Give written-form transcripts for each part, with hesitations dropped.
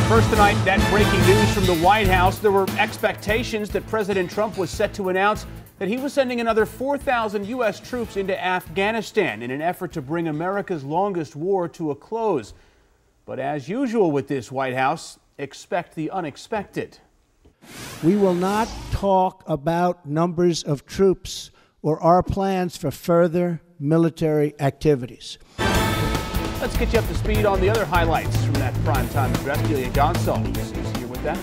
First tonight, that breaking news from the White House. There were expectations that President Trump was set to announce that he was sending another 4,000 U.S. troops into Afghanistan in an effort to bring America's longest war to a close. But as usual with this White House, expect the unexpected. We will not talk about numbers of troops or our plans for further military activities. Let's get you up to speed on the other highlights from that primetime address. Delia Gonçalves is here with that.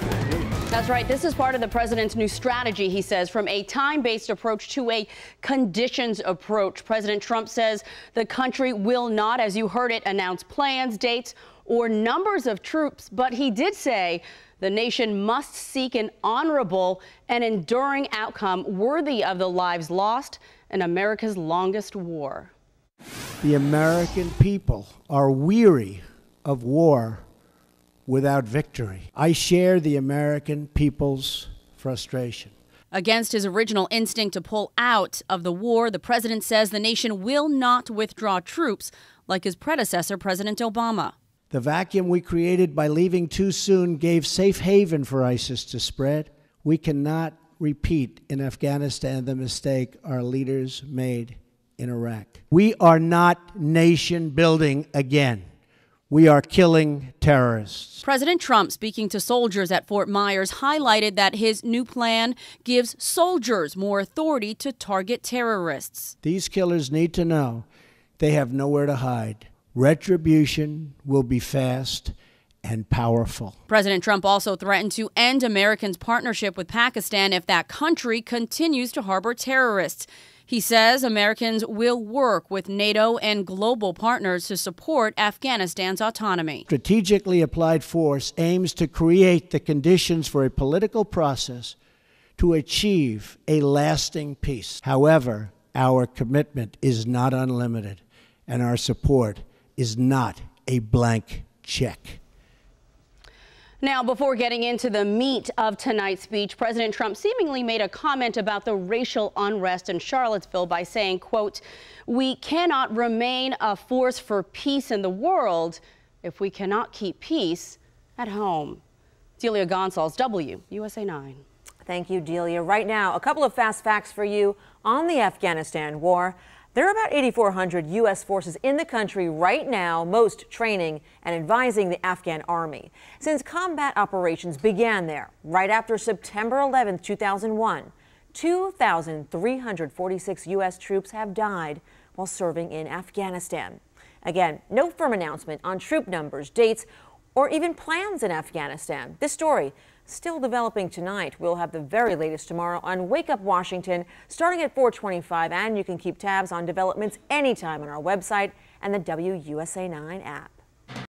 That's right. This is part of the president's new strategy, he says, from a time-based approach to a conditions approach. President Trump says the country will not, as you heard it, announce plans, dates, or numbers of troops, but he did say the nation must seek an honorable and enduring outcome worthy of the lives lost in America's longest war. The American people are weary of war without victory. I share the American people's frustration. Against his original instinct to pull out of the war, the president says the nation will not withdraw troops like his predecessor, President Obama. The vacuum we created by leaving too soon gave safe haven for ISIS to spread. We cannot repeat in Afghanistan the mistake our leaders made in Iraq. We are not nation building again. We are killing terrorists. President Trump, speaking to soldiers at Fort Myers, highlighted that his new plan gives soldiers more authority to target terrorists. These killers need to know they have nowhere to hide. Retribution will be fast and powerful. President Trump also threatened to end Americans' partnership with Pakistan if that country continues to harbor terrorists. He says Americans will work with NATO and global partners to support Afghanistan's autonomy. Strategically applied force aims to create the conditions for a political process to achieve a lasting peace. However, our commitment is not unlimited, and our support is not a blank check. Now, before getting into the meat of tonight's speech, President Trump seemingly made a comment about the racial unrest in Charlottesville by saying, quote, "We cannot remain a force for peace in the world if we cannot keep peace at home." Delia Gonçalves, WUSA 9. Thank you, Delia. Right now, a couple of fast facts for you on the Afghanistan war. There are about 8,400 U.S. forces in the country right now, most training and advising the Afghan army. Since combat operations began there, right after September 11, 2001, 2,346 U.S. troops have died while serving in Afghanistan. Again, no firm announcement on troop numbers, dates, or even plans in Afghanistan. This story still developing tonight. We'll have the very latest tomorrow on Wake Up Washington starting at 4:25, and you can keep tabs on developments anytime on our website and the WUSA 9 app.